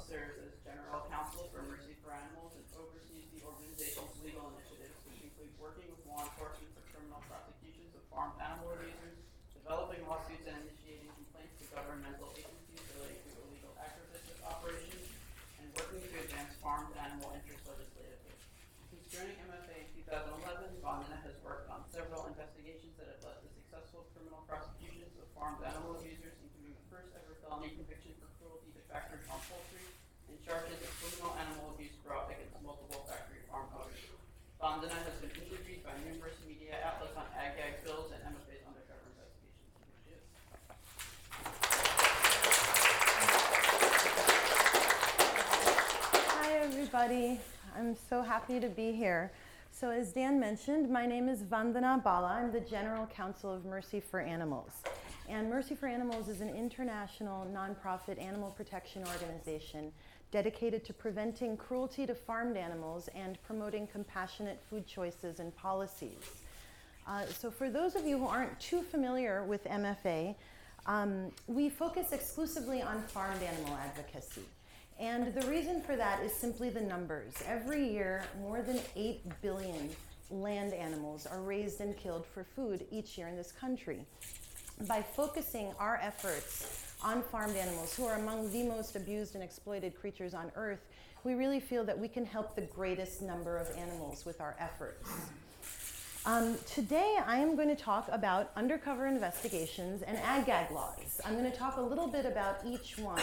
serves as General Counsel for Mercy for Animals and oversees the organization's legal initiatives, which include working with law enforcement for criminal prosecutions of farmed animal abusers, developing lawsuits and initiating complaints to governmental agencies relating to illegal agribusiness operations, and working to advance farmed animal interests legislatively. Since joining MFA in 2011, Vandhana has worked on several investigations that have led to successful criminal prosecutions of farmed animal abusers, including the first ever felony conviction for cruelty to factory farm poultry and charges of criminal animal abuse brought against multiple factory farm owners. Vandhana has been interviewed by numerous media outlets on ag bills and MFA's undercover investigations. Here she is. Hi, everybody. I'm so happy to be here. So as Dan mentioned, my name is Vandhana Bala. I'm the General Counsel of Mercy for Animals. And Mercy for Animals is an international nonprofit animal protection organization dedicated to preventing cruelty to farmed animals and promoting compassionate food choices and policies. So for those of you who aren't too familiar with MFA, we focus exclusively on farmed animal advocacy. And the reason for that is simply the numbers. Every year, more than 8 billion land animals are raised and killed for food each year in this country. By focusing our efforts on farmed animals, who are among the most abused and exploited creatures on Earth, we really feel that we can help the greatest number of animals with our efforts. Today, I am going to talk about undercover investigations and ag laws. I'm going to talk a little bit about each one.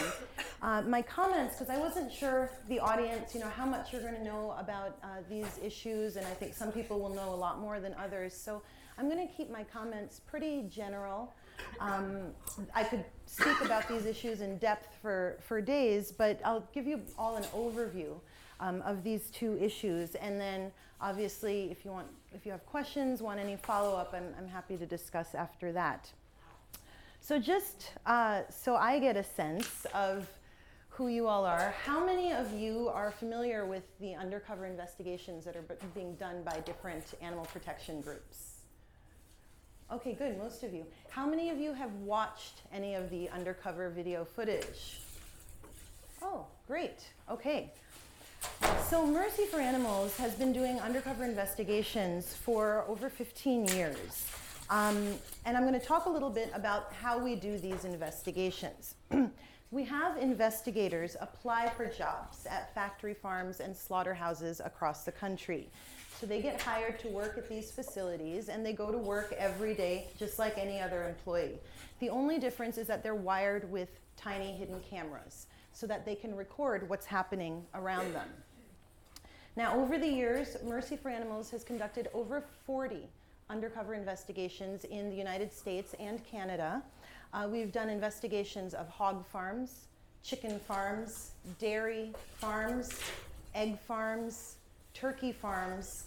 My comments, because I wasn't sure the audience, how much you're going to know about these issues, and I think some people will know a lot more than others. So I'm going to keep my comments pretty general. I could speak about these issues in depth for days, but I'll give you all an overview of these two issues, and then obviously if you have questions, want any follow-up, I'm happy to discuss after that. So just so I get a sense of who you all are, how many of you are familiar with the undercover investigations that are being done by different animal protection groups? Okay, good, most of you. How many of you have watched any of the undercover video footage? Oh, great, okay. So Mercy for Animals has been doing undercover investigations for over 15 years. And I'm going to talk a little bit about how we do these investigations. We have investigators apply for jobs at factory farms and slaughterhouses across the country. So they get hired to work at these facilities, and they go to work every day just like any other employee. The only difference is that they're wired with tiny hidden cameras so that they can record what's happening around them. Now, over the years, Mercy for Animals has conducted over 40 undercover investigations in the United States and Canada. We've done investigations of hog farms, chicken farms, dairy farms, egg farms, turkey farms,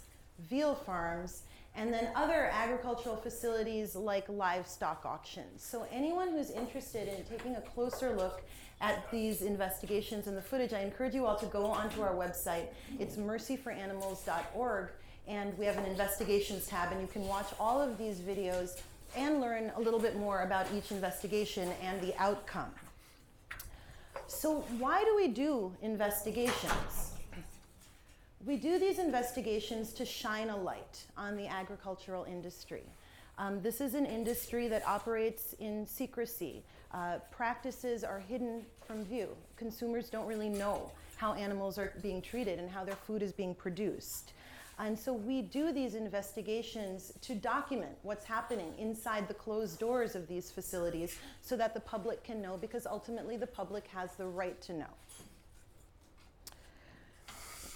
veal farms, and then other agricultural facilities like livestock auctions. So anyone who's interested in taking a closer look at these investigations and the footage, I encourage you all to go onto our website. It's mercyforanimals.org, and we have an investigations tab, and you can watch all of these videos and learn a little bit more about each investigation and the outcome. So why do we do investigations? We do these investigations to shine a light on the agricultural industry. This is an industry that operates in secrecy. Practices are hidden from view. Consumers don't really know how animals are being treated and how their food is being produced. And so we do these investigations to document what's happening inside the closed doors of these facilities so that the public can know, because ultimately the public has the right to know.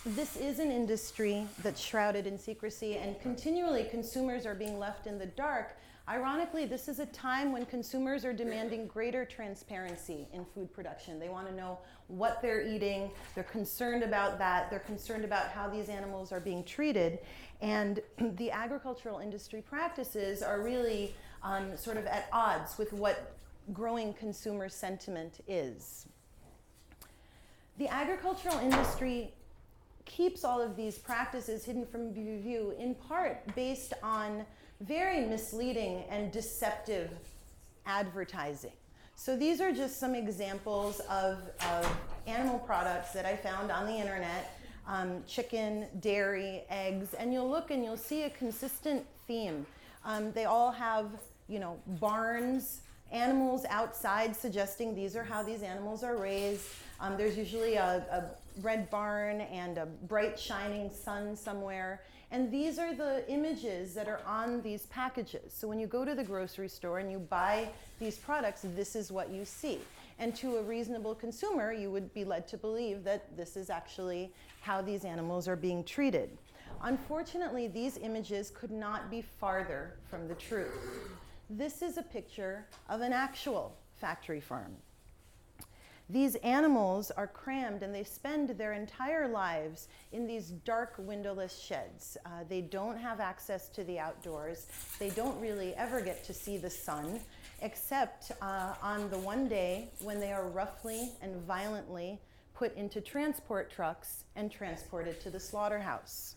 This is an industry that's shrouded in secrecy, and continually consumers are being left in the dark. Ironically, this is a time when consumers are demanding greater transparency in food production. They want to know what they're eating. They're concerned about that. They're concerned about how these animals are being treated. And the agricultural industry practices are really sort of at odds with what growing consumer sentiment is. The agricultural industry keeps all of these practices hidden from view, in part based on very misleading and deceptive advertising. So these are just some examples of animal products that I found on the internet. Chicken, dairy, eggs, and you'll look and you'll see a consistent theme. They all have, barns, animals outside, suggesting these are how these animals are raised. There's usually a red barn and a bright shining sun somewhere. And these are the images that are on these packages. So when you go to the grocery store and you buy these products, this is what you see. And to a reasonable consumer, you would be led to believe that this is actually how these animals are being treated. Unfortunately, these images could not be farther from the truth. This is a picture of an actual factory farm. These animals are crammed and they spend their entire lives in these dark windowless sheds. They don't have access to the outdoors. They don't really ever get to see the sun, except on the one day when they are roughly and violently put into transport trucks and transported to the slaughterhouse.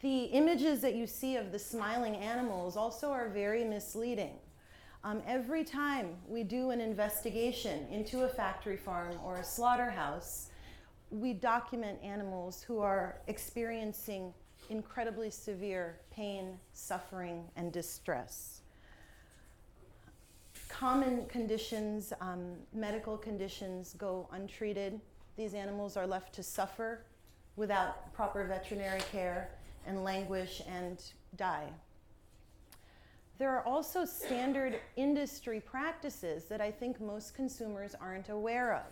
The images that you see of the smiling animals also are very misleading. Every time we do an investigation into a factory farm or a slaughterhouse, we document animals who are experiencing incredibly severe pain, suffering, and distress. Common conditions, medical conditions go untreated. These animals are left to suffer without proper veterinary care and languish and die. There are also standard industry practices that I think most consumers aren't aware of.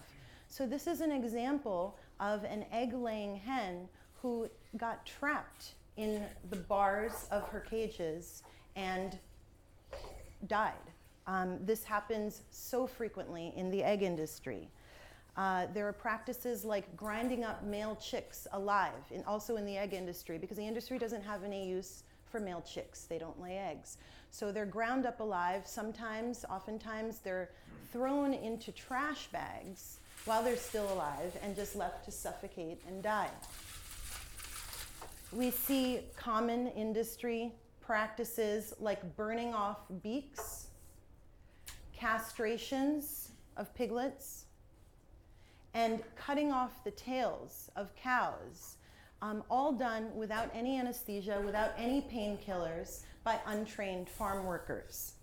So this is an example of an egg-laying hen who got trapped in the bars of her cages and died. This happens so frequently in the egg industry. There are practices like grinding up male chicks alive, also in the egg industry, because the industry doesn't have any use for male chicks. They don't lay eggs. So they're ground up alive. Oftentimes they're thrown into trash bags while they're still alive and just left to suffocate and die. We see common industry practices like burning off beaks, castrations of piglets, and cutting off the tails of cows, all done without any anesthesia, without any painkillers, by untrained farm workers.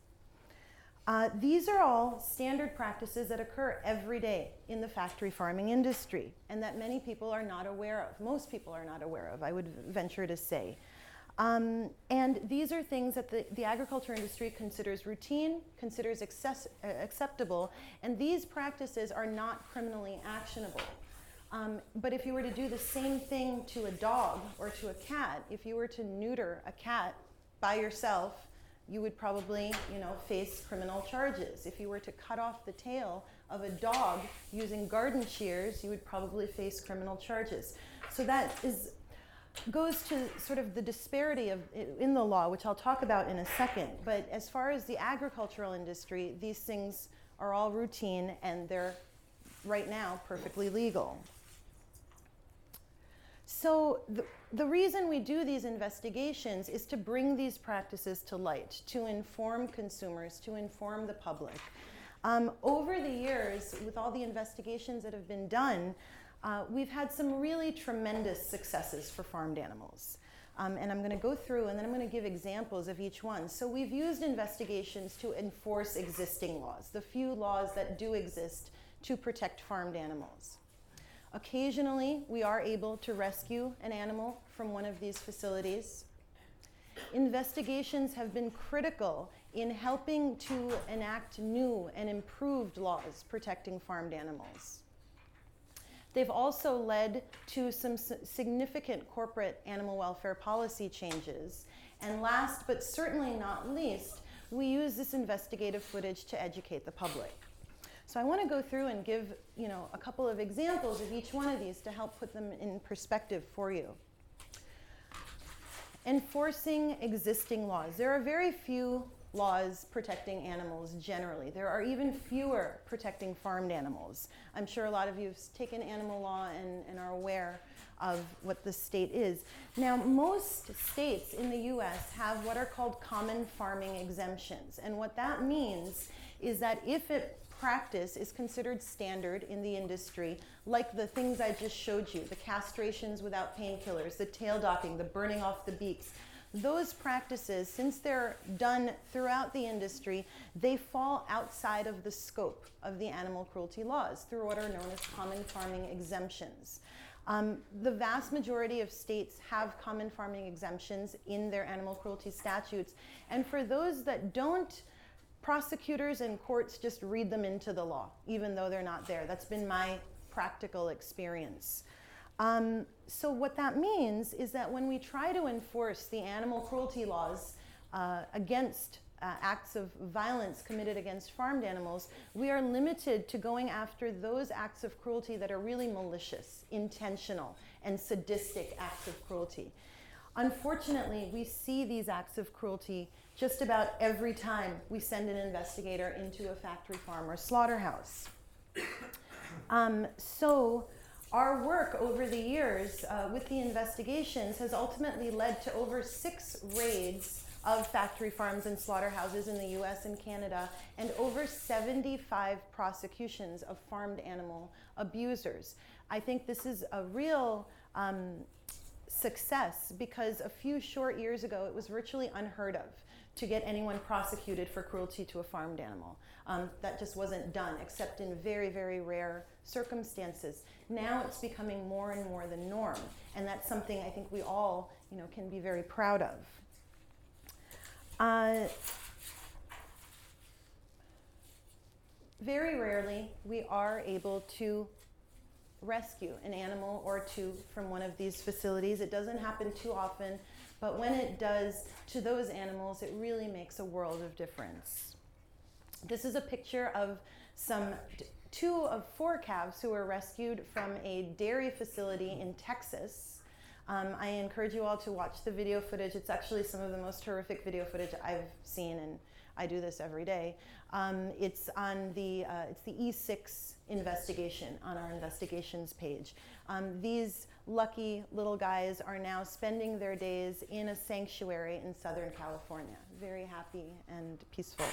These are all standard practices that occur every day in the factory farming industry and that many people are not aware of. Most people are not aware of, I would venture to say. And these are things that the agriculture industry considers routine, considers acceptable, and these practices are not criminally actionable. But if you were to do the same thing to a dog or to a cat, if you were to neuter a cat by yourself, you would probably, face criminal charges. If you were to cut off the tail of a dog using garden shears, you would probably face criminal charges. So that goes to sort of the disparity in the law, which I'll talk about in a second. But as far as the agricultural industry, these things are all routine and they're right now perfectly legal. So the reason we do these investigations is to bring these practices to light, to inform consumers, to inform the public. Over the years, with all the investigations that have been done, we've had some really tremendous successes for farmed animals. And I'm going to go through and then I'm going to give examples of each one. So we've used investigations to enforce existing laws, the few laws that do exist to protect farmed animals. Occasionally, we are able to rescue an animal from one of these facilities. Investigations have been critical in helping to enact new and improved laws protecting farmed animals. They've also led to some significant corporate animal welfare policy changes. And last but certainly not least, we use this investigative footage to educate the public. So I want to go through and give, a couple of examples of each one of these to help put them in perspective for you. Enforcing existing laws. There are very few laws protecting animals generally. There are even fewer protecting farmed animals. I'm sure a lot of you have taken animal law and are aware of what the state is. Now, most states in the US have what are called common farming exemptions. And what that means is that if a practice is considered standard in the industry, like the things I just showed you, the castrations without painkillers, the tail docking, the burning off the beaks, those practices, since they're done throughout the industry, they fall outside of the scope of the animal cruelty laws through what are known as common farming exemptions. The vast majority of states have common farming exemptions in their animal cruelty statutes, and for those that don't, prosecutors and courts just read them into the law, even though they're not there. That's been my practical experience. So what that means is that when we try to enforce the animal cruelty laws against acts of violence committed against farmed animals, we are limited to going after those acts of cruelty that are really malicious, intentional, and sadistic acts of cruelty. Unfortunately, we see these acts of cruelty just about every time we send an investigator into a factory farm or slaughterhouse. So our work over the years with the investigations has ultimately led to over 6 raids of factory farms and slaughterhouses in the US and Canada, and over 75 prosecutions of farmed animal abusers. I think this is a real success because a few short years ago it was virtually unheard of to get anyone prosecuted for cruelty to a farmed animal. That just wasn't done except in very, very rare circumstances. Now it's becoming more and more the norm, and that's something I think we all, can be very proud of. Very rarely we are able to rescue an animal or two from one of these facilities. It doesn't happen too often, but when it does to those animals, it really makes a world of difference. This is a picture of 2 of 4 calves who were rescued from a dairy facility in Texas. I encourage you all to watch the video footage. It's actually some of the most horrific video footage I've seen, and I do this every day. It's on it's the E6 investigation on our investigations page. These lucky little guys are now spending their days in a sanctuary in Southern California. Very happy and peaceful.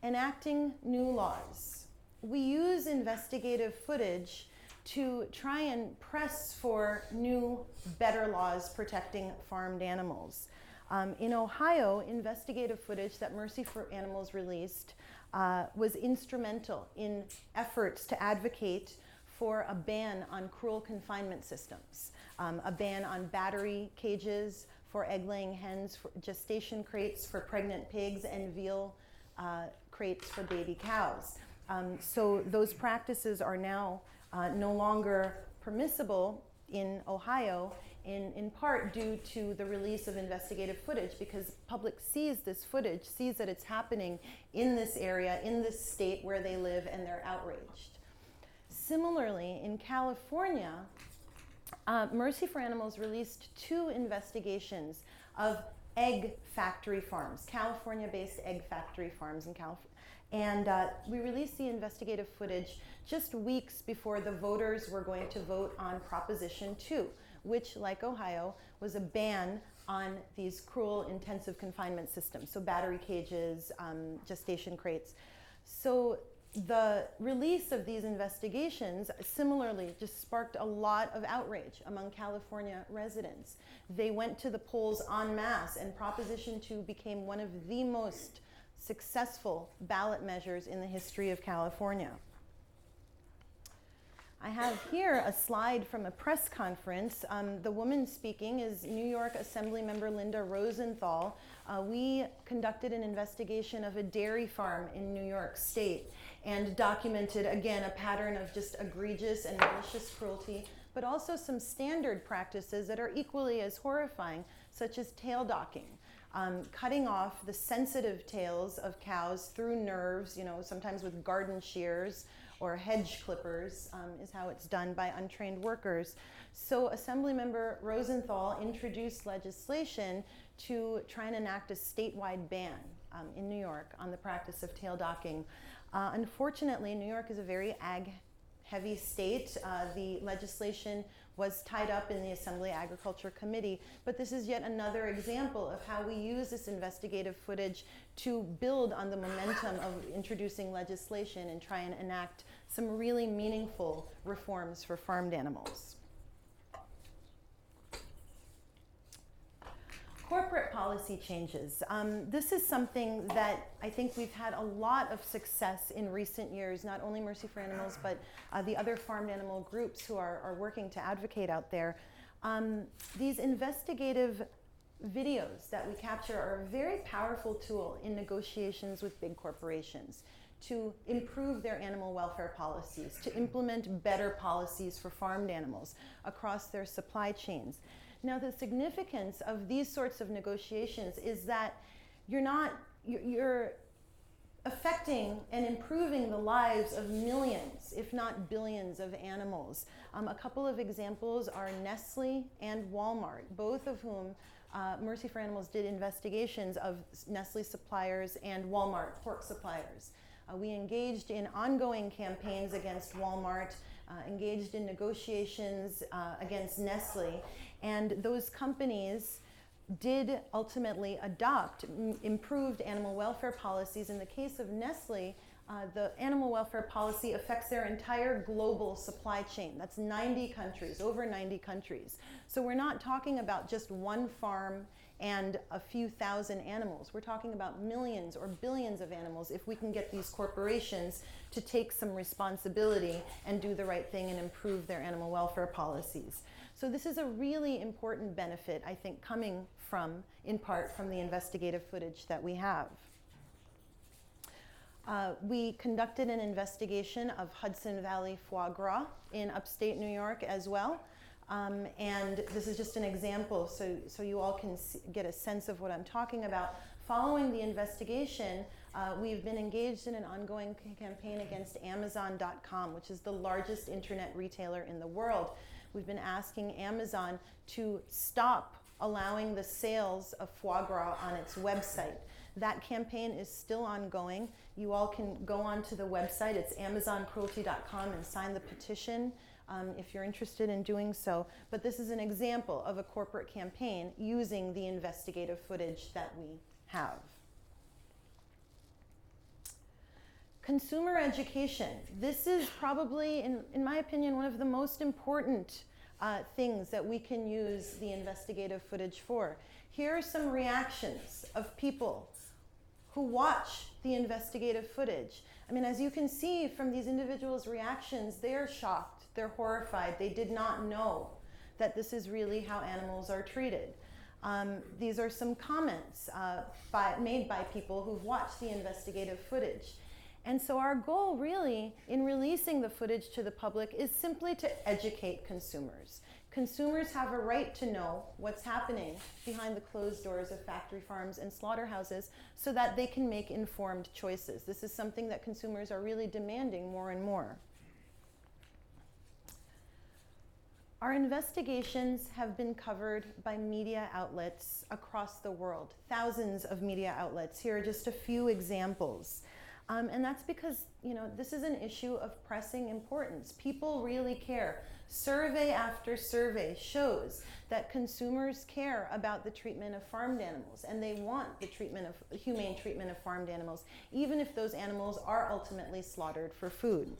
Enacting new laws. We use investigative footage to try and press for new, better laws protecting farmed animals. In Ohio, investigative footage that Mercy for Animals released was instrumental in efforts to advocate for a ban on cruel confinement systems, a ban on battery cages for egg-laying hens, for gestation crates for pregnant pigs, and veal crates for baby cows. So those practices are now no longer permissible in Ohio, in part due to the release of investigative footage, because public sees this footage, sees that it's happening in this area, in this state where they live, and they're outraged. Similarly, in California, Mercy for Animals released 2 investigations of egg factory farms, California-based egg factory farms in California. And we released the investigative footage just weeks before the voters were going to vote on Proposition 2, which, like Ohio, was a ban on these cruel intensive confinement systems, so battery cages, gestation crates. So the release of these investigations similarly just sparked a lot of outrage among California residents. They went to the polls en masse, and Proposition 2 became one of the most successful ballot measures in the history of California. I have here a slide from a press conference. The woman speaking is New York Assemblymember Linda Rosenthal. We conducted an investigation of a dairy farm in New York State and documented, again, a pattern of just egregious and malicious cruelty, but also some standard practices that are equally as horrifying, such as tail docking. Cutting off the sensitive tails of cows through nerves, sometimes with garden shears or hedge clippers, is how it's done by untrained workers. So Assemblymember Rosenthal introduced legislation to try and enact a statewide ban in New York on the practice of tail docking. Unfortunately, New York is a very ag heavy state. The legislation was tied up in the Assembly Agriculture Committee, but this is yet another example of how we use this investigative footage to build on the momentum of introducing legislation and try and enact some really meaningful reforms for farmed animals. Corporate policy changes. This is something that I think we've had a lot of success in recent years, not only Mercy for Animals, but the other farmed animal groups who are working to advocate out there. These investigative videos that we capture are a very powerful tool in negotiations with big corporations to improve their animal welfare policies, to implement better policies for farmed animals across their supply chains. Now, the significance of these sorts of negotiations is that you're affecting and improving the lives of millions, if not billions, of animals. A couple of examples are Nestle and Walmart, both of whom Mercy for Animals did investigations of Nestle suppliers and Walmart pork suppliers. We engaged in ongoing campaigns against Walmart, engaged in negotiations against Nestle, and those companies did ultimately adopt improved animal welfare policies. In the case of Nestle, the animal welfare policy affects their entire global supply chain. That's 90 countries, over 90 countries. So we're not talking about just one farm and a few thousand animals. We're talking about millions or billions of animals if we can get these corporations to take some responsibility and do the right thing and improve their animal welfare policies. So this is a really important benefit, I think, coming from, in part, from the investigative footage that we have. We conducted an investigation of Hudson Valley foie gras in upstate New York as well. And this is just an example so you all can get a sense of what I'm talking about. Following the investigation, we've been engaged in an ongoing campaign against Amazon.com, which is the largest internet retailer in the world. We've been asking Amazon to stop allowing the sales of foie gras on its website. That campaign is still ongoing. You all can go onto the website, it's amazoncruelty.com, and sign the petition if you're interested in doing so. But this is an example of a corporate campaign using the investigative footage that we have. Consumer education. This is probably, in my opinion, one of the most important things that we can use the investigative footage for. Here are some reactions of people who watch the investigative footage. I mean, as you can see from these individuals' reactions, they're shocked, they're horrified, they did not know that this is really how animals are treated. These are some comments made by people who've watched the investigative footage. And so our goal really in releasing the footage to the public is simply to educate consumers. Consumers have a right to know what's happening behind the closed doors of factory farms and slaughterhouses so that they can make informed choices. This is something that consumers are really demanding more and more. Our investigations have been covered by media outlets across the world, thousands of media outlets. Here are just a few examples. And that's because, this is an issue of pressing importance. People really care. Survey after survey shows that consumers care about the treatment of farmed animals, and they want the humane treatment of farmed animals, even if those animals are ultimately slaughtered for food.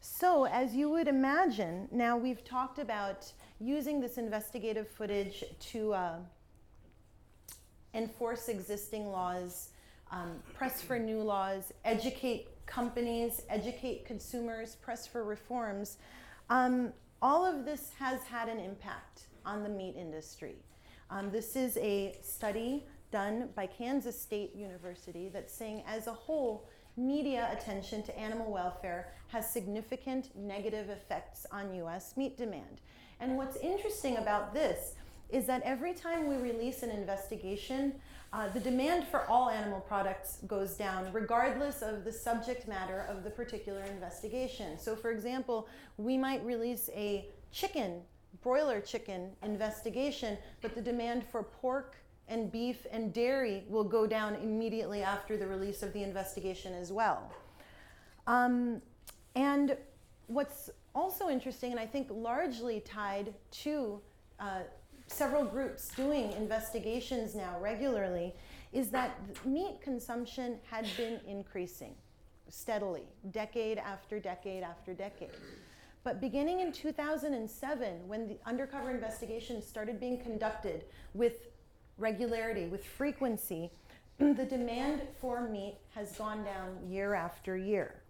So, as you would imagine, now we've talked about using this investigative footage to enforce existing laws, press for new laws, educate companies, educate consumers, press for reforms. All of this has had an impact on the meat industry. This is a study done by Kansas State University that's saying, as a whole, media attention to animal welfare has significant negative effects on U.S. meat demand. And what's interesting about this is that every time we release an investigation, the demand for all animal products goes down regardless of the subject matter of the particular investigation. So for example, we might release a broiler chicken investigation, but the demand for pork and beef and dairy will go down immediately after the release of the investigation as well. And What's also interesting, and I think largely tied to several groups doing investigations now regularly, is that meat consumption had been increasing steadily, decade after decade after decade. But beginning in 2007, when the undercover investigations started being conducted with regularity, with frequency, the demand for meat has gone down year after year.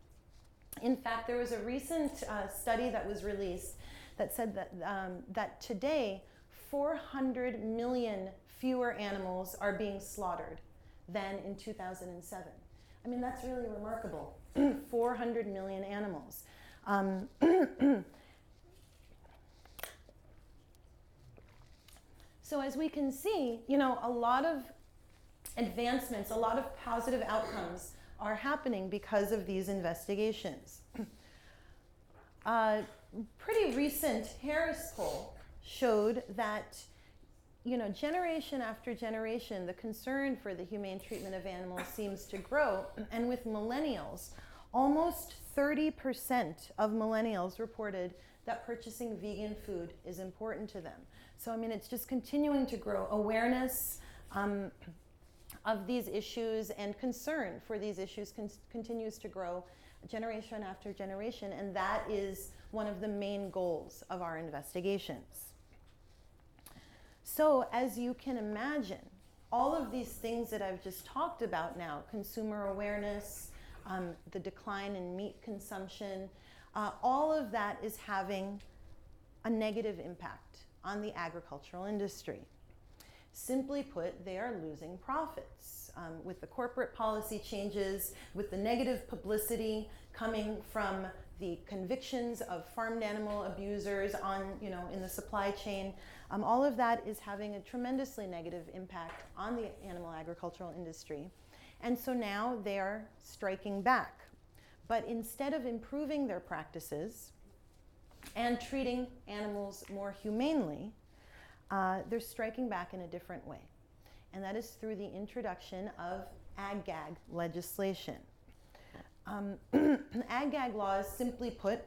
In fact, there was a recent study that was released that said that today 400 million fewer animals are being slaughtered than in 2007. I mean, that's really remarkable. 400 million animals. So as we can see, you know, a lot of advancements, a lot of positive outcomes are happening because of these investigations. Pretty recent Harris poll showed that, you know, generation after generation, the concern for the humane treatment of animals seems to grow. And with millennials, almost 30% of millennials reported that purchasing vegan food is important to them. So, I mean, it's just continuing to grow. Awareness of these issues and concern for these issues continues to grow generation after generation, and that is one of the main goals of our investigations. So, as you can imagine, all of these things that I've just talked about now, consumer awareness, the decline in meat consumption, all of that is having a negative impact on the agricultural industry. Simply put, they are losing profits. With the corporate policy changes, with the negative publicity coming from the convictions of farmed animal abusers in the supply chain, all of that is having a tremendously negative impact on the animal agricultural industry. And so now they are striking back. But instead of improving their practices and treating animals more humanely, they're striking back in a different way. And that is through the introduction of ag-gag legislation. Ag-gag laws, simply put,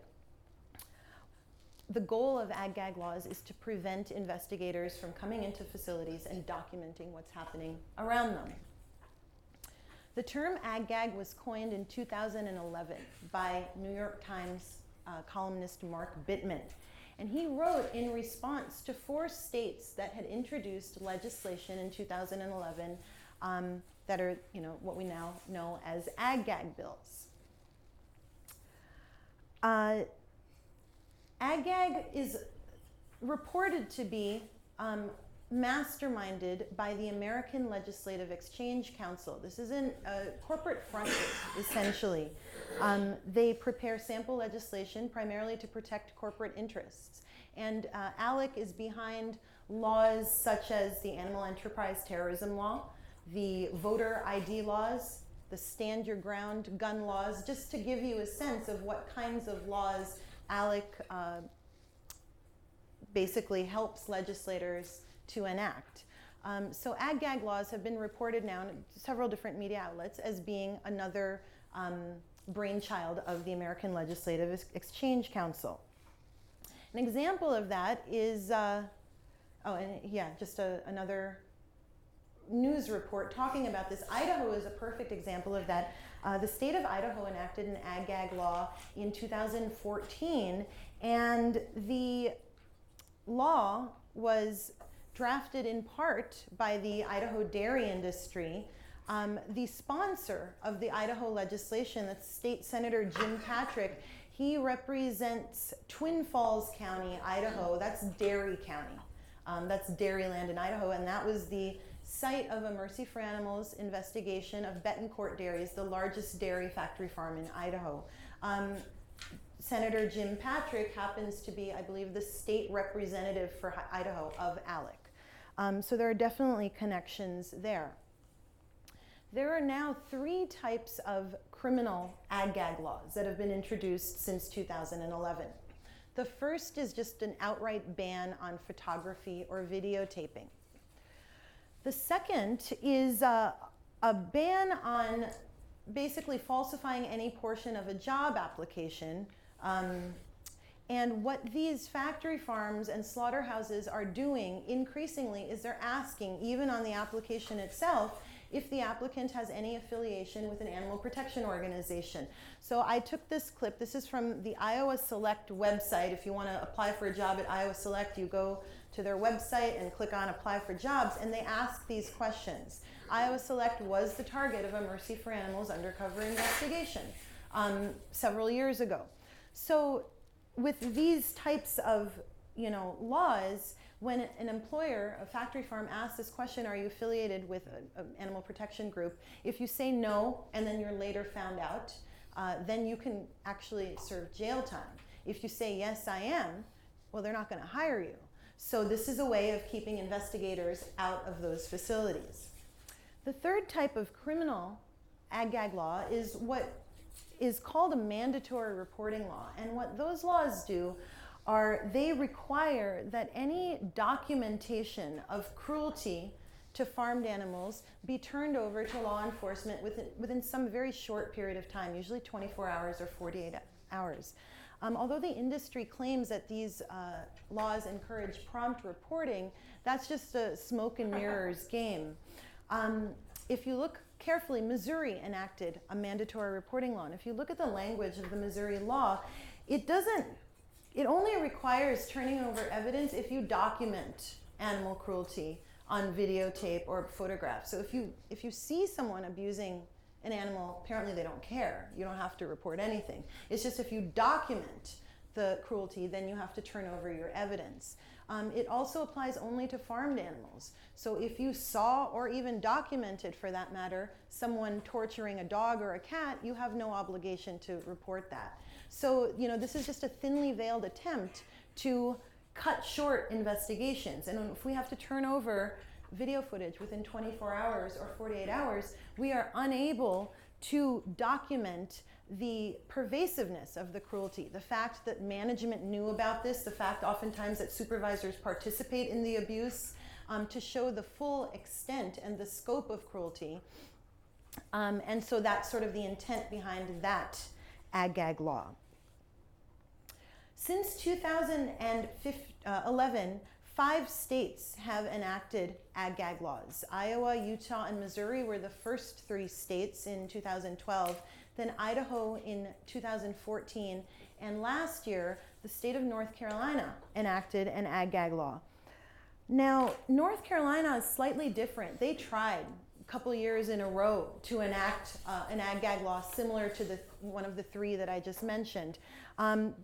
the goal of ag-gag laws is to prevent investigators from coming into facilities and documenting what's happening around them. The term ag-gag was coined in 2011 by New York Times columnist Mark Bittman. And he wrote in response to 4 states that had introduced legislation in 2011 that are, what we now know as ag-gag bills. Ag-gag is reported to be masterminded by the American Legislative Exchange Council. This is a corporate front, essentially. They prepare sample legislation primarily to protect corporate interests. And ALEC is behind laws such as the Animal Enterprise Terrorism Law, the voter ID laws, the Stand Your Ground gun laws, just to give you a sense of what kinds of laws ALEC basically helps legislators to enact. So ag-gag laws have been reported now in several different media outlets as being another brainchild of the American Legislative Exchange Council. An example of that is, another news report talking about this. Idaho is a perfect example of that. The state of Idaho enacted an ag-gag law in 2014, and the law was drafted in part by the Idaho dairy industry. The sponsor of the Idaho legislation, that's State Senator Jim Patrick, he represents Twin Falls County, Idaho. That's Dairy County. That's Dairyland in Idaho, and that was the site of a Mercy for Animals investigation of Betancourt Dairies, the largest dairy factory farm in Idaho. Senator Jim Patrick happens to be, I believe, the state representative for Idaho of ALEC. So there are definitely connections there. There are now 3 types of criminal ag-gag laws that have been introduced since 2011. The first is just an outright ban on photography or videotaping. The second is a ban on basically falsifying any portion of a job application And what these factory farms and slaughterhouses are doing increasingly is they're asking, even on the application itself, if the applicant has any affiliation with an animal protection organization. So I took this clip. This is from the Iowa Select website. If you want to apply for a job at Iowa Select, you go to their website and click on Apply for Jobs, and they ask these questions. Iowa Select was the target of a Mercy for Animals undercover investigation several years ago. So with these types of laws, when an employer, a factory farm, asks this question, are you affiliated with an animal protection group? If you say no, and then you're later found out, then you can actually serve jail time. If you say, yes, I am, well, they're not going to hire you. So this is a way of keeping investigators out of those facilities. The third type of criminal ag-gag law is what is called a mandatory reporting law. And what those laws do are they require that any documentation of cruelty to farmed animals be turned over to law enforcement within some very short period of time, usually 24 hours or 48 hours. Although the industry claims that these laws encourage prompt reporting, that's just a smoke and mirrors game. If you look carefully, Missouri enacted a mandatory reporting law. And if you look at the language of the Missouri law, it only requires turning over evidence if you document animal cruelty on videotape or photograph. So if you see someone abusing an animal, apparently they don't care. You don't have to report anything. It's just if you document the cruelty, then you have to turn over your evidence. It also applies only to farmed animals. So if you saw, or even documented for that matter, someone torturing a dog or a cat, you have no obligation to report that. So, this is just a thinly veiled attempt to cut short investigations. And if we have to turn over video footage within 24 hours or 48 hours, we are unable to document the pervasiveness of the cruelty, the fact that management knew about this, the fact oftentimes that supervisors participate in the abuse, to show the full extent and the scope of cruelty. And so that's sort of the intent behind that ag-gag law. Since 2011, 5 states have enacted ag-gag laws. Iowa, Utah, and Missouri were the first 3 states in 2012, then Idaho in 2014, and last year, the state of North Carolina enacted an ag-gag law. Now, North Carolina is slightly different. They tried a couple years in a row to enact an ag-gag law similar to one of the 3 that I just mentioned.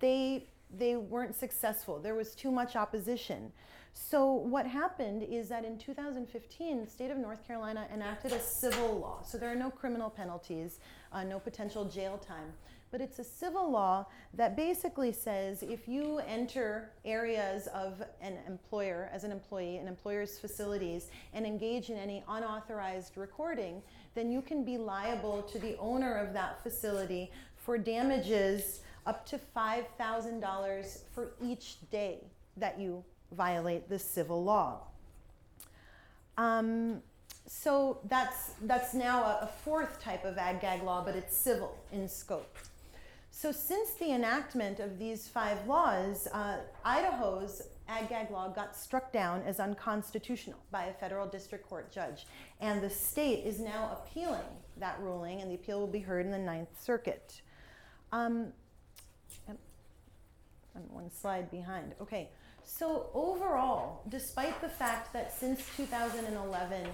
They weren't successful. There was too much opposition. So what happened is that in 2015, the state of North Carolina enacted a civil law. So there are no criminal penalties, no potential jail time. But it's a civil law that basically says if you enter areas of an employer, as an employee, an employer's facilities, and engage in any unauthorized recording, then you can be liable to the owner of that facility for damages up to $5,000 for each day that you violate this civil law. So that's now a 4th type of ag-gag law, but it's civil in scope. So since the enactment of these 5 laws, Idaho's ag-gag law got struck down as unconstitutional by a federal district court judge. And the state is now appealing that ruling, and the appeal will be heard in the 9th Circuit. I'm 1 slide behind. Okay, so overall, despite the fact that since 2011,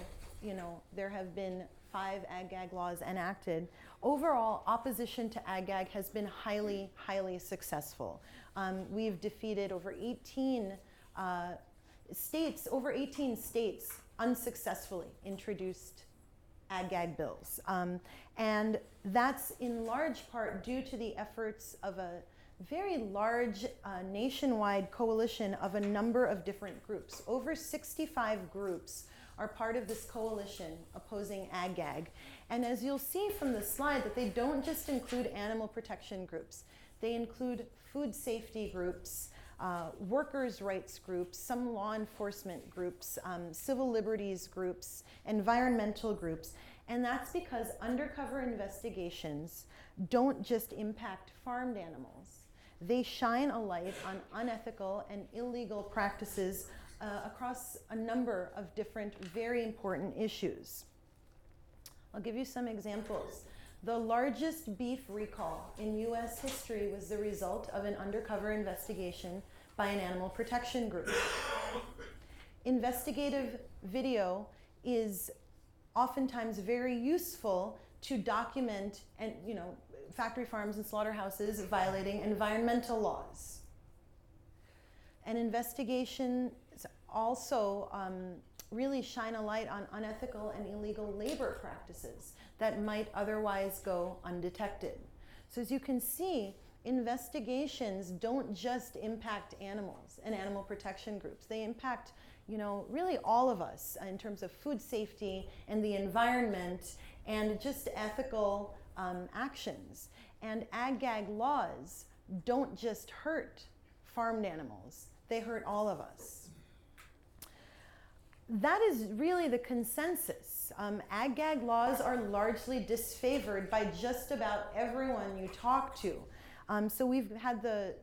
there have been 5 ag-gag laws enacted, overall opposition to ag-gag has been highly, highly successful. We've defeated over 18 states unsuccessfully introduced ag-gag bills. And that's in large part due to the efforts of a very large nationwide coalition of a number of different groups. Over 65 groups are part of this coalition opposing ag-gag. And as you'll see from the slide, that they don't just include animal protection groups. They include food safety groups, workers' rights groups, some law enforcement groups, civil liberties groups, environmental groups. And that's because undercover investigations don't just impact farmed animals. they shine a light on unethical and illegal practices across a number of different, very important issues. I'll give you some examples. The largest beef recall in US history was the result of an undercover investigation by an animal protection group. Investigative video is oftentimes very useful to document and, factory farms and slaughterhouses violating environmental laws. And investigations also really shine a light on unethical and illegal labor practices that might otherwise go undetected. So as you can see, investigations don't just impact animals and animal protection groups. They impact, really all of us in terms of food safety and the environment and just ethical actions. And ag-gag laws don't just hurt farmed animals, they hurt all of us. That is really the consensus. Ag-gag laws are largely disfavored by just about everyone you talk to. So we've had the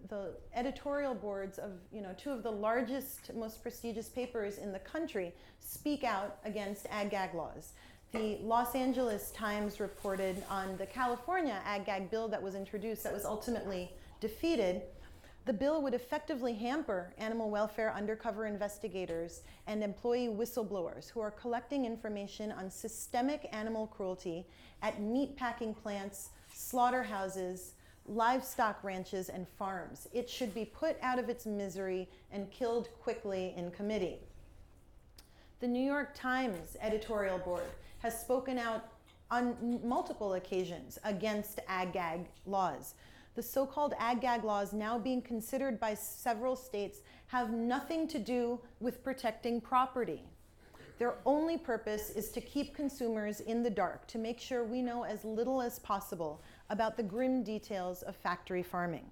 editorial boards of two of the largest, most prestigious papers in the country speak out against ag-gag laws. The Los Angeles Times reported on the California ag-gag bill that was introduced that was ultimately defeated. The bill would effectively hamper animal welfare undercover investigators and employee whistleblowers who are collecting information on systemic animal cruelty at meatpacking plants, slaughterhouses, livestock ranches, and farms. It should be put out of its misery and killed quickly in committee. The New York Times editorial board has spoken out on multiple occasions against ag-gag laws. The so-called ag-gag laws now being considered by several states have nothing to do with protecting property. Their only purpose is to keep consumers in the dark, to make sure we know as little as possible about the grim details of factory farming.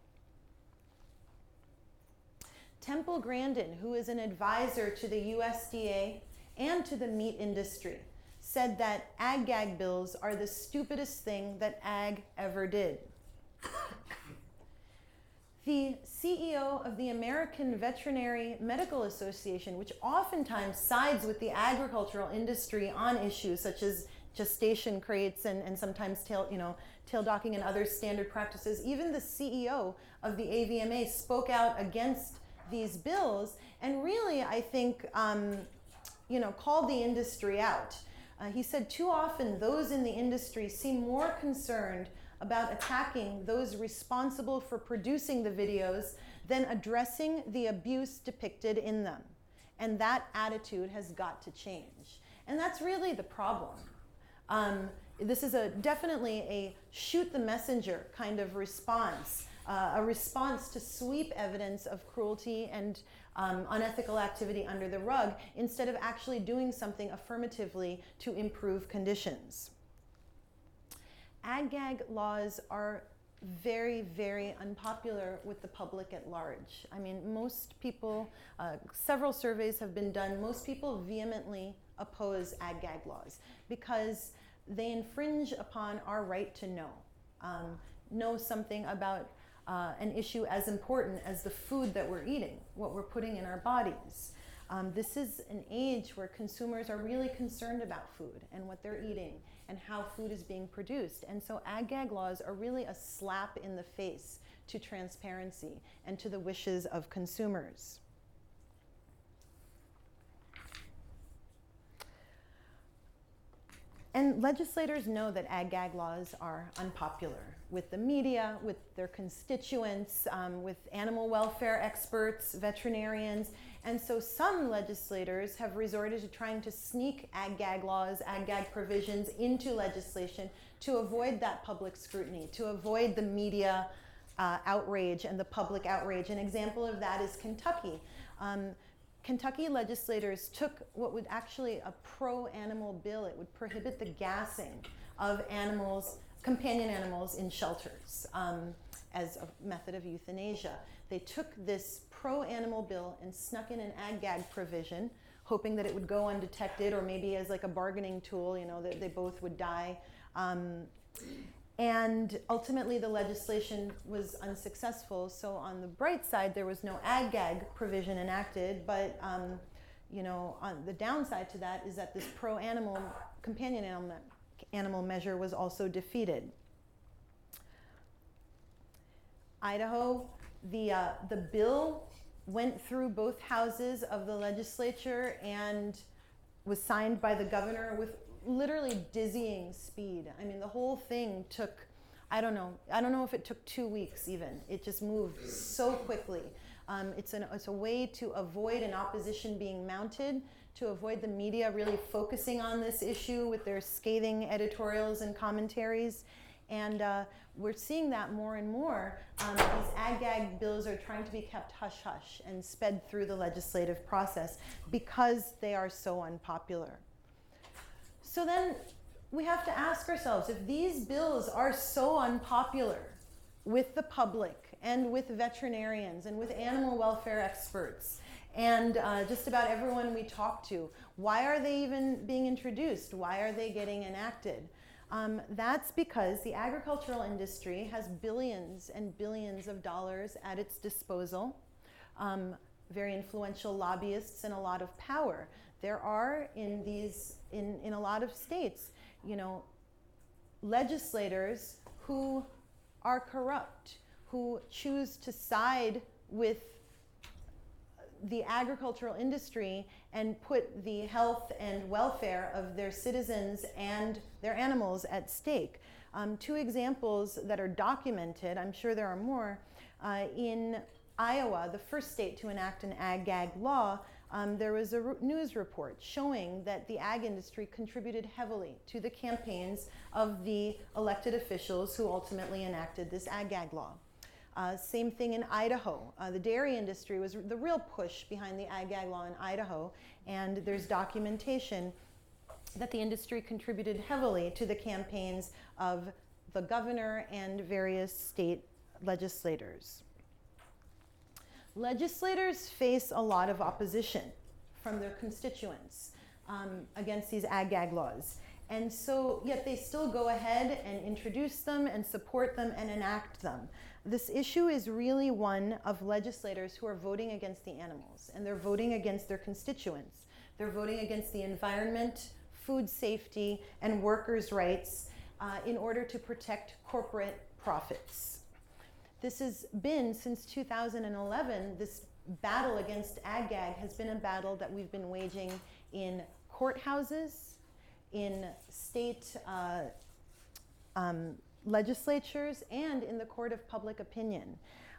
Temple Grandin, who is an advisor to the USDA and to the meat industry, said that ag-gag bills are the stupidest thing that ag ever did. The CEO of the American Veterinary Medical Association, which oftentimes sides with the agricultural industry on issues such as gestation crates and sometimes tail docking and other standard practices, even the CEO of the AVMA spoke out against these bills and really, I think, called the industry out. He said too often those in the industry seem more concerned about attacking those responsible for producing the videos than addressing the abuse depicted in them. And that attitude has got to change. And that's really the problem. This is definitely a shoot the messenger kind of response, a response to sweep evidence of cruelty and unethical activity under the rug instead of actually doing something affirmatively to improve conditions. Ag-gag laws are very, very unpopular with the public at large. I mean, most people, several surveys have been done, most people vehemently oppose ag-gag laws because they infringe upon our right to know something about an issue as important as the food that we're eating, what we're putting in our bodies. This is an age where consumers are really concerned about food and what they're eating and how food is being produced. And so ag-gag laws are really a slap in the face to transparency and to the wishes of consumers. And legislators know that ag-gag laws are unpopular with the media, with their constituents, with animal welfare experts, veterinarians. And so some legislators have resorted to trying to sneak ag-gag laws, ag-gag provisions into legislation to avoid that public scrutiny, to avoid the media outrage and the public outrage. An example of that is Kentucky. Kentucky legislators took what would actually a pro-animal bill. It would prohibit the gassing of animals, companion animals in shelters as a method of euthanasia. They took this pro-animal bill and snuck in an ag-gag provision, hoping that it would go undetected or maybe as like a bargaining tool, that they both would die. And ultimately, the legislation was unsuccessful. So on the bright side, there was no ag-gag provision enacted, but on the downside to that is that this pro-animal, companion animal measure was also defeated. Idaho, the bill went through both houses of the legislature and was signed by the governor with literally dizzying speed. I mean, the whole thing took, I don't know if it took 2 weeks even. It just moved so quickly. It's a way to avoid an opposition being mounted, to avoid the media really focusing on this issue with their scathing editorials and commentaries. And we're seeing that more and more. These ag-gag bills are trying to be kept hush-hush and sped through the legislative process because they are so unpopular. So then we have to ask ourselves, if these bills are so unpopular with the public and with veterinarians and with animal welfare experts and just about everyone we talk to, why are they even being introduced? Why are they getting enacted? That's because the agricultural industry has billions and billions of dollars at its disposal, very influential lobbyists and a lot of power. There are in a lot of states, legislators who are corrupt, who choose to side with the agricultural industry and put the health and welfare of their citizens and their animals at stake. 2 examples that are documented, I'm sure there are more, in Iowa, the first state to enact an ag-gag law, there was a news report showing that the ag industry contributed heavily to the campaigns of the elected officials who ultimately enacted this ag-gag law. Same thing in Idaho. The dairy industry was the real push behind the ag-gag law in Idaho, and there's documentation that the industry contributed heavily to the campaigns of the governor and various state legislators. Legislators face a lot of opposition from their constituents against these ag-gag laws. And so, yet they still go ahead and introduce them and support them and enact them. This issue is really one of legislators who are voting against the animals, and they're voting against their constituents. They're voting against the environment, food safety, and workers' rights in order to protect corporate profits. This has been, since 2011, this battle against ag-gag has been a battle that we've been waging in courthouses, in state legislatures, and in the court of public opinion.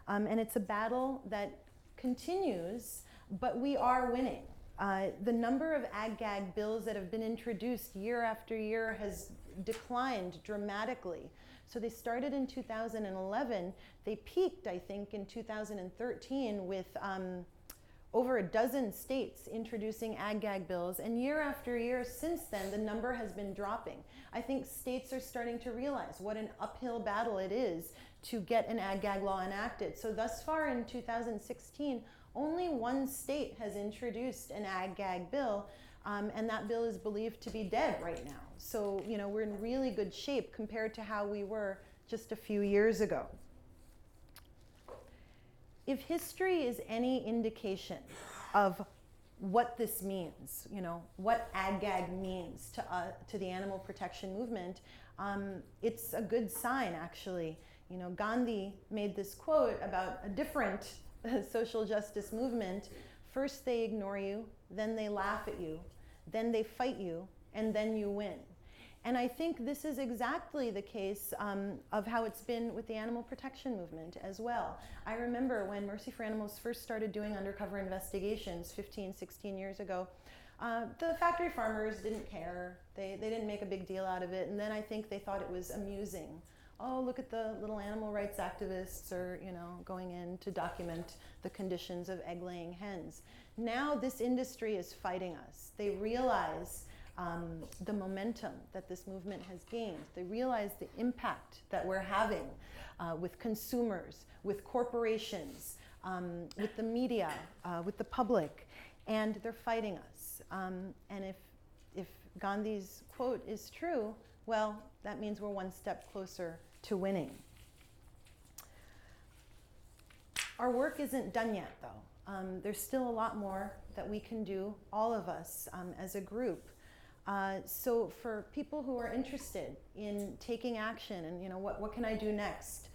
And it's a battle that continues, but we are winning. The number of ag-gag bills that have been introduced year after year has declined dramatically. So they started in 2011. They peaked, I think, in 2013 with over a dozen states introducing ag-gag bills. And year after year since then, the number has been dropping. I think states are starting to realize what an uphill battle it is to get an ag-gag law enacted. So thus far in 2016, only 1 state has introduced an ag-gag bill, and that bill is believed to be dead right now. So, we're in really good shape compared to how we were just a few years ago. If history is any indication of what this means, what ag-gag means to the animal protection movement, it's a good sign, actually. Gandhi made this quote about a different social justice movement. First they ignore you, then they laugh at you, then they fight you, and then you win. And I think this is exactly the case of how it's been with the animal protection movement as well. I remember when Mercy for Animals first started doing undercover investigations 15, 16 years ago, the factory farmers didn't care. They didn't make a big deal out of it. And then I think they thought it was amusing. Oh, look at the little animal rights activists are, going in to document the conditions of egg-laying hens. Now this industry is fighting us. They realize the momentum that this movement has gained. They realize the impact that we're having with consumers, with corporations, with the media, with the public, and they're fighting us. And if Gandhi's quote is true, well, that means we're one step closer to winning. Our work isn't done yet, though. There's still a lot more that we can do, all of us, as a group. So for people who are interested in taking action and, what can I do next?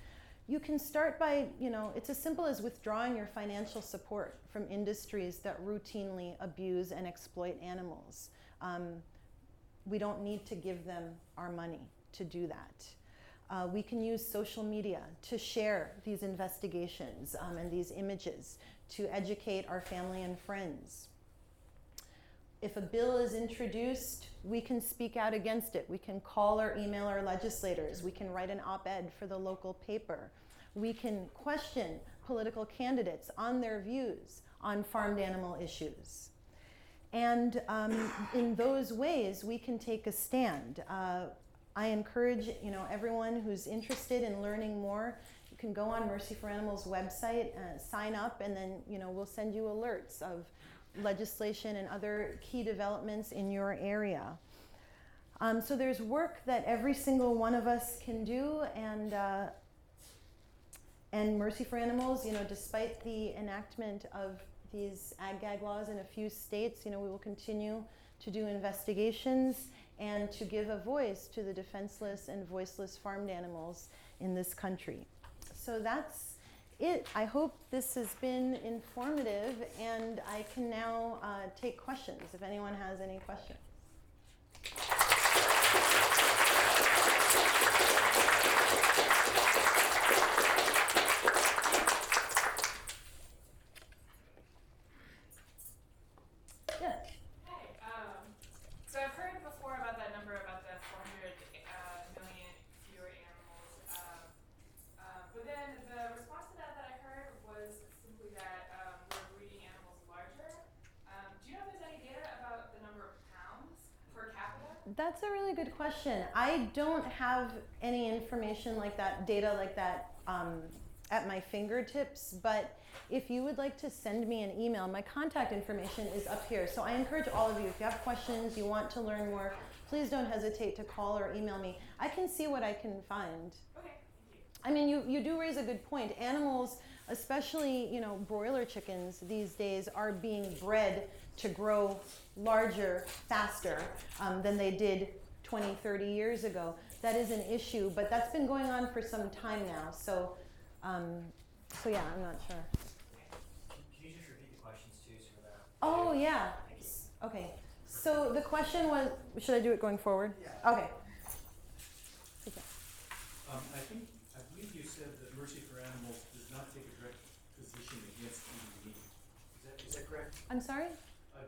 You can start by, it's as simple as withdrawing your financial support from industries that routinely abuse and exploit animals. We don't need to give them our money to do that. We can use social media to share these investigations and these images to educate our family and friends. If a bill is introduced, we can speak out against it. We can call or email our legislators. We can write an op-ed for the local paper. We can question political candidates on their views on farmed animal issues. And in those ways, we can take a stand. I encourage everyone who's interested in learning more, you can go on Mercy for Animals website, sign up, and then we'll send you alerts of legislation and other key developments in your area. So there's work that every single one of us can do, and Mercy for Animals, despite the enactment of these ag-gag laws in a few states, we will continue to do investigations and to give a voice to the defenseless and voiceless farmed animals in this country. So that's it. I hope this has been informative, and I can now take questions if anyone has any questions. That's a really good question. I don't have any information like that, data like that at my fingertips, but if you would like to send me an email, my contact information is up here. So I encourage all of you, if you have questions, you want to learn more, please don't hesitate to call or email me. I can see what I can find. Okay, thank you. I mean, you do raise a good point. Animals, especially, broiler chickens these days are being bred to grow larger, faster than they did 20, 30 years ago. That is an issue, but that's been going on for some time now. So yeah, I'm not sure. Can you just repeat the questions too, so that? Oh yeah. Okay. So the question was, should I do it going forward? Yeah. Okay. I believe you said that Mercy for Animals does not take a direct position against eating meat. Is that correct? I'm sorry?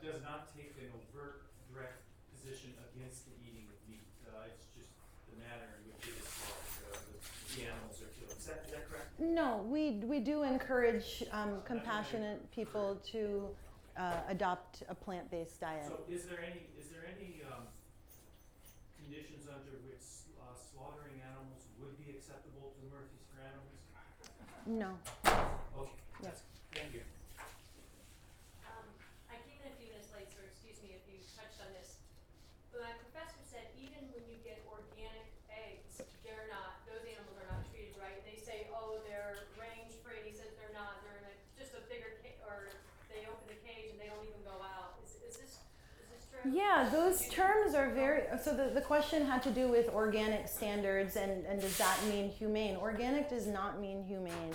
Does not take an overt, direct position against the eating of meat. It's just the manner in which it is the animals are killed. Is that correct? No, we do encourage compassionate people to adopt a plant-based diet. So is there any conditions under which slaughtering animals would be acceptable to Mercy for Animals? No. Okay. Yes. Thank you. I came in a few minutes late, so excuse me if you touched on this. But my professor said even when you get organic eggs, those animals are not treated right. They say, oh, they're range free. He says they're not. They're in just a bigger cage, or they open the cage and they don't even go out. Is this true? Yeah, those terms are very, so the question had to do with organic standards and does that mean humane? Organic does not mean humane.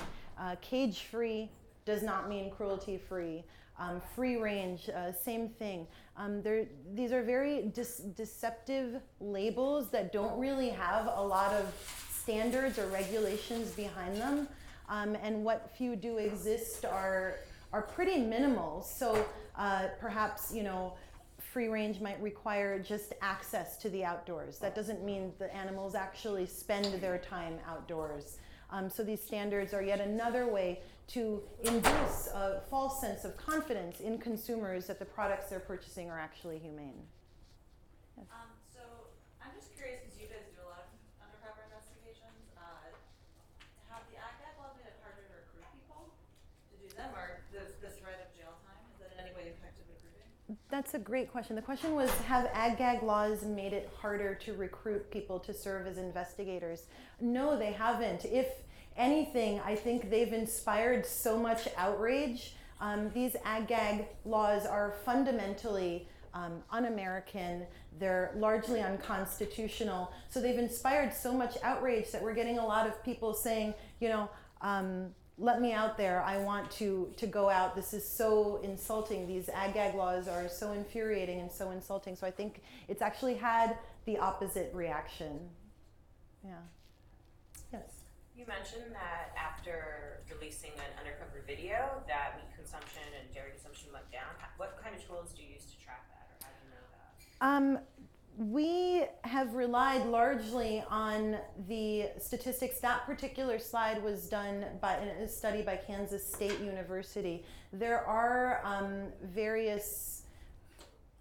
Cage-free does not mean cruelty-free. Free range, same thing. These are very deceptive labels that don't really have a lot of standards or regulations behind them. And what few do exist are pretty minimal. So perhaps, free range might require just access to the outdoors. That doesn't mean the animals actually spend their time outdoors. So these standards are yet another way to induce a false sense of confidence in consumers that the products they're purchasing are actually humane. Yes. So I'm just curious, because you guys do a lot of undercover investigations. Have the ag-gag laws made it harder to recruit people to do them, or the threat of jail time? Is that in any way impacted recruiting? That's a great question. The question was, have ag-gag laws made it harder to recruit people to serve as investigators? No, they haven't. If anything, I think they've inspired so much outrage. These ag-gag laws are fundamentally un-American. They're largely unconstitutional. So they've inspired so much outrage that we're getting a lot of people saying, let me out there. I want to go out. This is so insulting. These ag-gag laws are so infuriating and so insulting. So I think it's actually had the opposite reaction. Yeah. Yes. You mentioned that after releasing an undercover video that meat consumption and dairy consumption went down. What kind of tools do you use to track that, or how do you know that? We have relied largely on the statistics. That particular slide was done by a study by Kansas State University. There are various,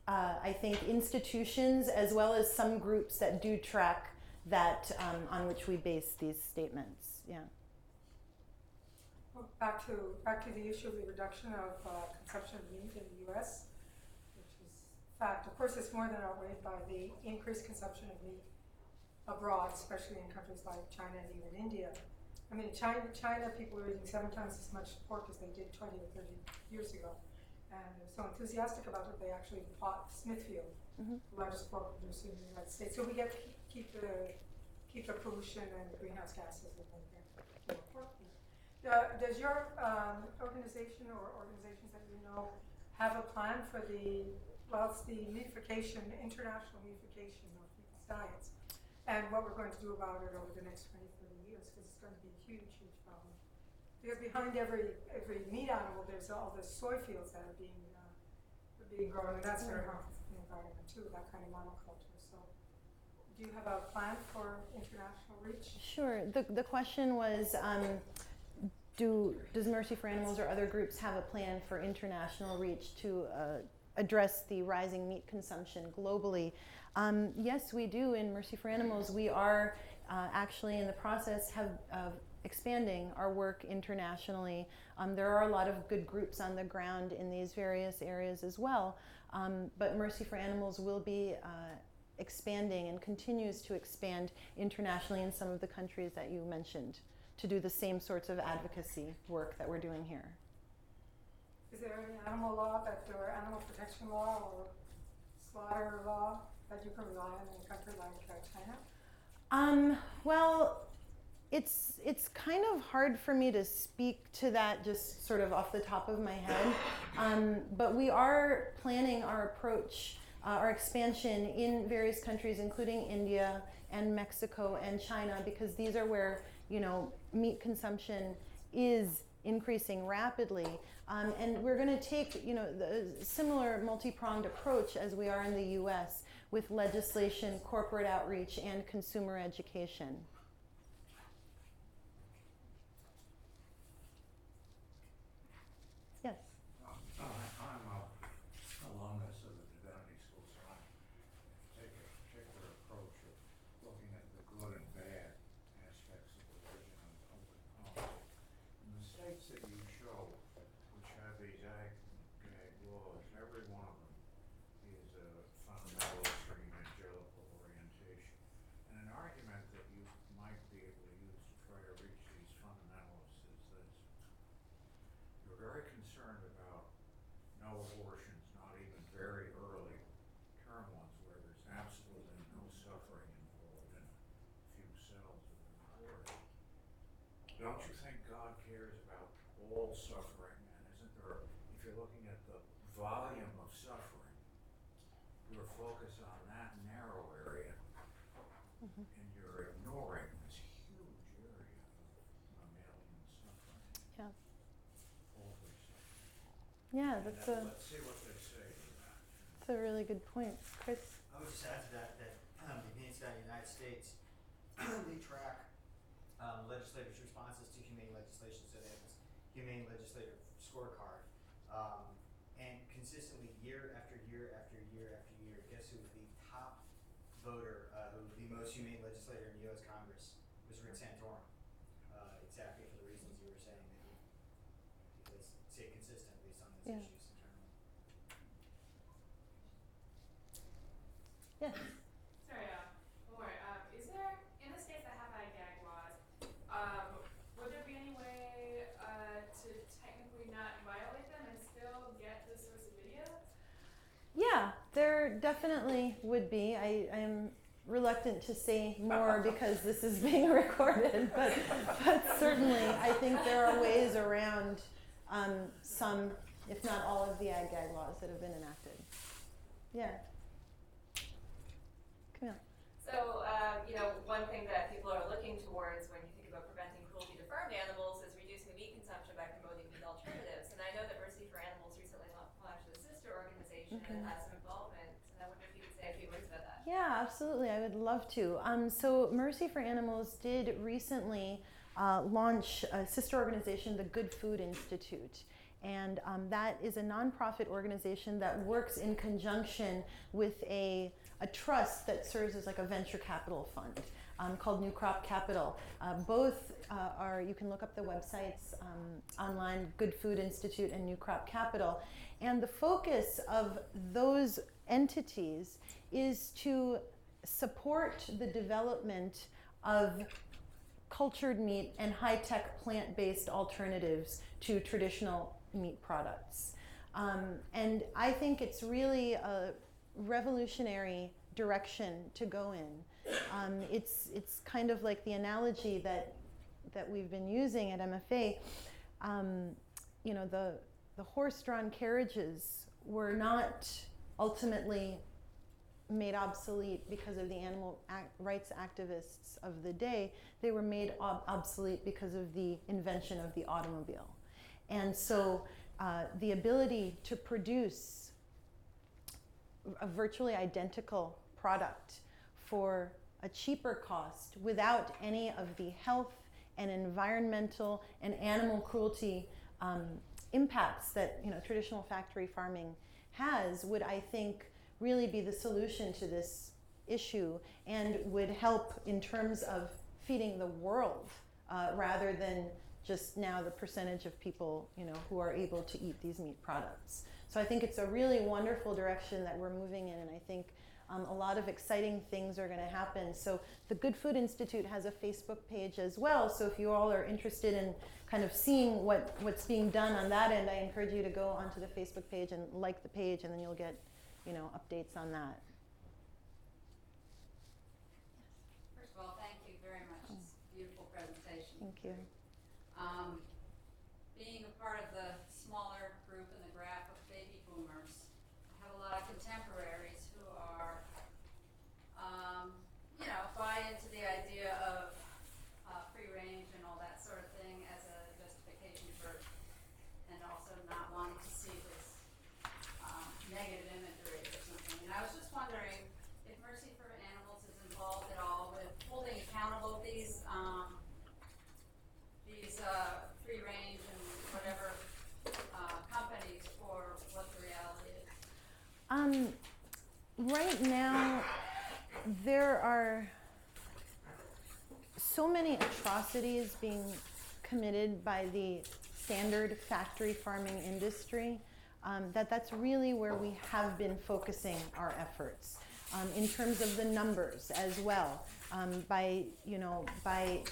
I think, institutions as well as some groups that do track that on which we base these statements. Yeah. Well, back to the issue of the reduction of consumption of meat in the U.S., which is fact. Of course, it's more than outweighed by the increased consumption of meat abroad, especially in countries like China and even India. I mean, in China, people are eating 7 times as much pork as they did 20 or 30 years ago, and they're so enthusiastic about it they actually bought Smithfield, the largest pork producer in the United States. So we get to keep the pollution and the greenhouse gases that we get from pork meat. Does your organization or organizations that you know have a plan for the meatification, international meatification of people's diets, and what we're going to do about it over the next 20, 30 years, because it's going to be a huge, huge problem. Because behind every meat animal, there's all the soy fields that are being grown, and that's very harmful for the environment too, that kind of monoculture. So, do you have a plan for international reach? Sure. The question was, does Mercy for Animals or other groups have a plan for international reach to address the rising meat consumption globally? Yes, we do. In Mercy for Animals, we are actually in the process of expanding our work internationally. There are a lot of good groups on the ground in these various areas as well, but Mercy for Animals will be expanding and continues to expand internationally in some of the countries that you mentioned to do the same sorts of advocacy work that we're doing here. Is there any animal law or animal protection law or slaughter law that you can rely on in a country like China? Well, it's kind of hard for me to speak to that just sort of off the top of my head, but we are planning our approach, our expansion in various countries, including India and Mexico and China, because these are where, meat consumption is increasing rapidly. And we're going to take, the similar multi-pronged approach as we are in the U.S. with legislation, corporate outreach, and consumer education. Yes. I'm a alumnus of the Divinity School, so I take a particular approach of looking at the good and bad aspects of religion and public policy. In the states that you show, which have these gag laws, every one of them is a fundamentalist or evangelical orientation. And an argument that you might be able to use to try to reach these fundamentalists is this. You're very concerned about no abortions, not even very early term ones where there's absolutely no suffering involved in a few cells of the mother. Don't you think God cares about all suffering? And isn't there, if you're looking at the volume of suffering, you're focused on that narrow area, and you're ignoring this huge area of mammalian suffering. Yeah. Awful suffering. Yeah, And that's then let's see what they say to that. a really good point. Chris? I would just add to that the Humane Society of the United States, they track legislators' responses to humane legislation, so they have this humane legislative scorecard, and consistently year after year after year after year, guess who was the top voter, who was the most humane legislator in the U.S. Congress, was Rick Santorum. Exactly for the reasons you were saying, that he stay consistent based on those Yeah. issues internally. definitely would be. I am reluctant to say more because this is being recorded, but certainly I think there are ways around some, if not all, of the ag-gag laws that have been enacted. Yeah. Come on. So, one thing that people are looking towards when you think about preventing cruelty to farmed animals is reducing meat consumption by promoting meat alternatives. And I know that Mercy for Animals recently launched a sister organization and has some involvement. And I wonder if you could say a few words about that. Yeah, absolutely. I would love to. So Mercy for Animals did recently launch a sister organization, the Good Food Institute. And that is a nonprofit organization that works in conjunction with a trust that serves as like a venture capital fund called New Crop Capital. Both are, you can look up the websites online, Good Food Institute and New Crop Capital. And the focus of those entities is to support the development of cultured meat and high-tech plant-based alternatives to traditional meat products. And I think it's really a revolutionary direction to go in. It's kind of like the analogy that we've been using at MFA. The horse-drawn carriages were not ultimately made obsolete because of the animal rights activists of the day. They were made obsolete because of the invention of the automobile. And so the ability to produce a virtually identical product for a cheaper cost without any of the health and environmental and animal cruelty impacts that traditional factory farming has would, I think, really be the solution to this issue and would help in terms of feeding the world rather than just now the percentage of people who are able to eat these meat products. So I think it's a really wonderful direction that we're moving in, and I think a lot of exciting things are going to happen. So the Good Food Institute has a Facebook page as well, so if you all are interested in kind of seeing what's being done on that end, I encourage you to go onto the Facebook page and like the page, and then you'll get updates on that. First of all, thank you very much. It's a beautiful presentation. Thank you. Being a part of the smaller group in the graph of baby boomers, I have a lot of contemporaries who are, buy into the idea of free range and all that sort of thing as a justification for, and also not wanting to see this negative imagery or something. And I was just wondering if Mercy for Animals is involved at all with holding accountable these free range and whatever companies for what the reality is. Right now, there are so many atrocities being committed by the standard factory farming industry that's really where we have been focusing our efforts in terms of the numbers as well. By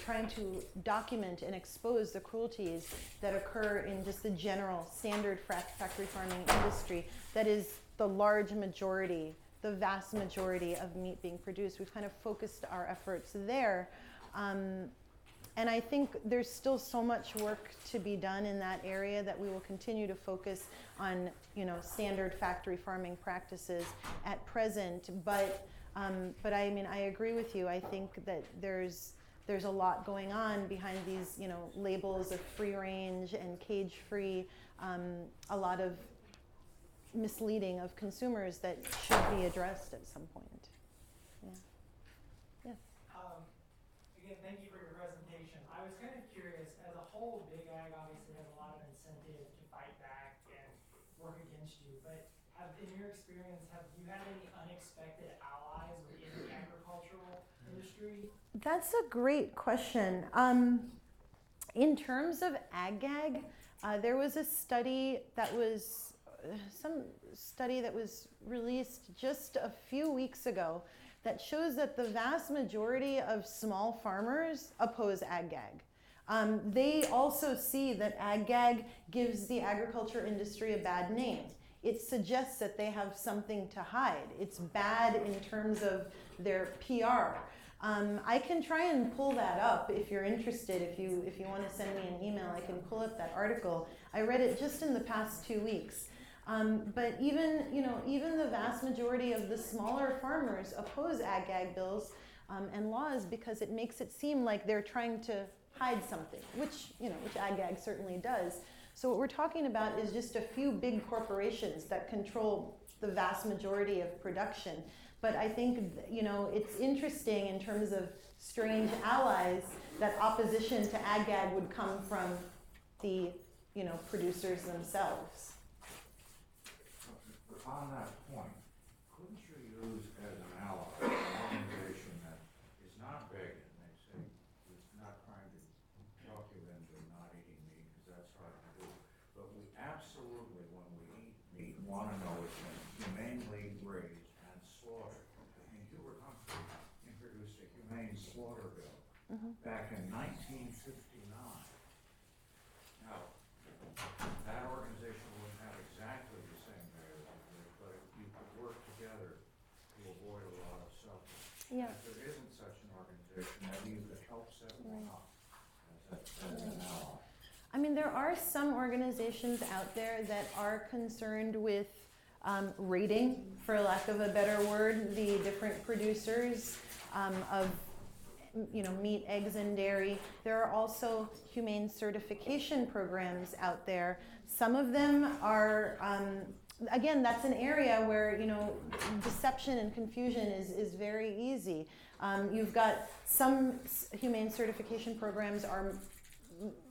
trying to document and expose the cruelties that occur in just the general standard factory farming industry that is the large majority, the vast majority of meat being produced. We've kind of focused our efforts there. And I think there's still so much work to be done in that area that we will continue to focus on, standard factory farming practices at present. But I mean, I agree with you. I think that there's a lot going on behind these, labels of free range and cage-free. A lot of misleading of consumers that should be addressed at some point. Yeah. Yes. Again, thank you for your presentation. I was kind of curious, as a whole, Big Ag obviously has a lot of incentive to fight back and work against you, but in your experience, have you had any unexpected allies within the agricultural industry? That's a great question. In terms of ag-gag, there was a study that was released just a few weeks ago that shows that the vast majority of small farmers oppose ag-gag. They also see that ag-gag gives the agriculture industry a bad name. it suggests that they have something to hide. It's bad in terms of their PR. I can try and pull that up if you're interested. If you want to send me an email, I can pull up that article. I read it just in the past 2 weeks. But even the vast majority of the smaller farmers oppose ag-gag bills and laws because it makes it seem like they're trying to hide something, which ag-gag certainly does. So what we're talking about is just a few big corporations that control the vast majority of production. But I think, it's interesting in terms of strange allies that opposition to ag-gag would come from the, producers themselves. On that point, couldn't you use as an ally an organization that is not big, and they say it's not trying to talk you into not eating meat, because that's hard to do, but we absolutely, when we eat meat, want to know it's been humanely raised and slaughtered. And Hubert Humphrey introduced a humane slaughter bill back in 1959. Now, that organization wouldn't have exactly the same values, but you could work together to avoid a lot of suffering. Yeah. If there isn't such an organization, maybe you could help set one up as an ally. I mean, there are some organizations out there that are concerned with rating, for lack of a better word, the different producers of meat, eggs, and dairy. There are also humane certification programs out there. Some of them are, again, that's an area where, deception and confusion is very easy. You've got some humane certification programs are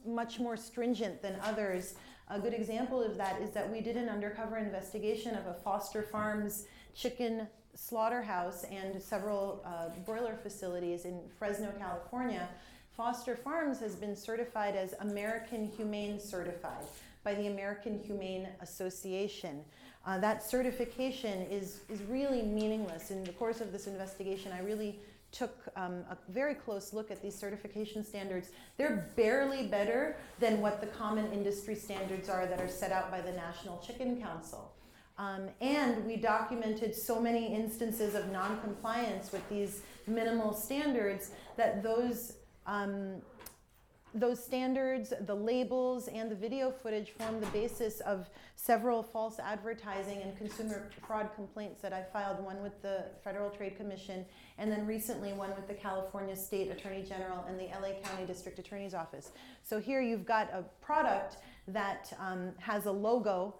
much more stringent than others. A good example of that is that we did an undercover investigation of a Foster Farms chicken slaughterhouse and several broiler facilities in Fresno, California. Foster Farms has been certified as American Humane Certified by the American Humane Association. That certification is really meaningless. In the course of this investigation, I really took a very close look at these certification standards. They're barely better than what the common industry standards are that are set out by the National Chicken Council. And we documented so many instances of non-compliance with these minimal standards that those standards, the labels, and the video footage form the basis of several false advertising and consumer fraud complaints that I filed, one with the Federal Trade Commission, and then recently one with the California State Attorney General and the LA County District Attorney's Office. So here you've got a product that has a logo,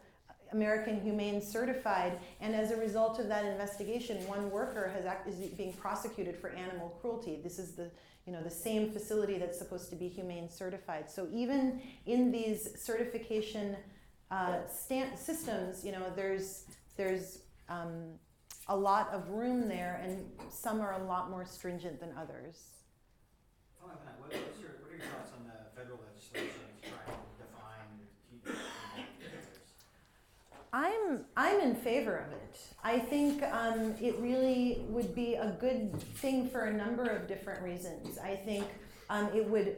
American Humane Certified, and as a result of that investigation, one worker is being prosecuted for animal cruelty. This is the same facility that's supposed to be humane certified. So even in these certification systems, there's a lot of room there, and some are a lot more stringent than others. What are your thoughts on the federal legislation trying to define key indicators? I'm in favor of it. I think it really would be a good thing for a number of different reasons. I think it would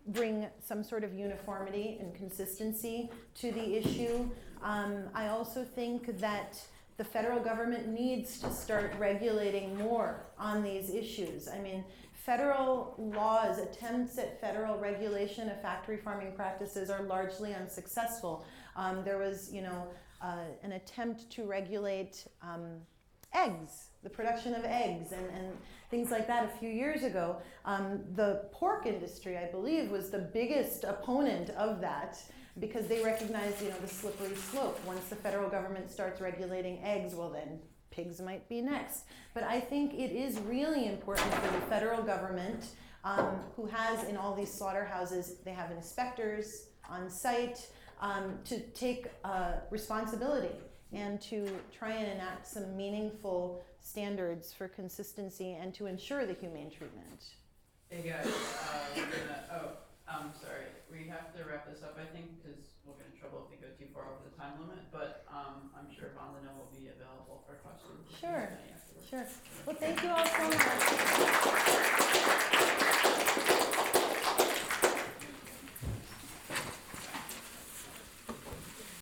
bring some sort of uniformity and consistency to the issue. I also think that the federal government needs to start regulating more on these issues. I mean, federal laws, attempts at federal regulation of factory farming practices are largely unsuccessful. There was, an attempt to regulate eggs, the production of eggs and things like that a few years ago. The pork industry, I believe, was the biggest opponent of that because they recognized, the slippery slope. Once the federal government starts regulating eggs, well then pigs might be next. But I think it is really important for the federal government, who has in all these slaughterhouses, they have inspectors on site, to take responsibility and to try and enact some meaningful standards for consistency and to ensure the humane treatment. Hey guys, I'm sorry, we have to wrap this up, I think, because we'll get in trouble if we go too far over the time limit, but I'm sure Vandhana will be available for questions. Sure. Well, thank you all so much.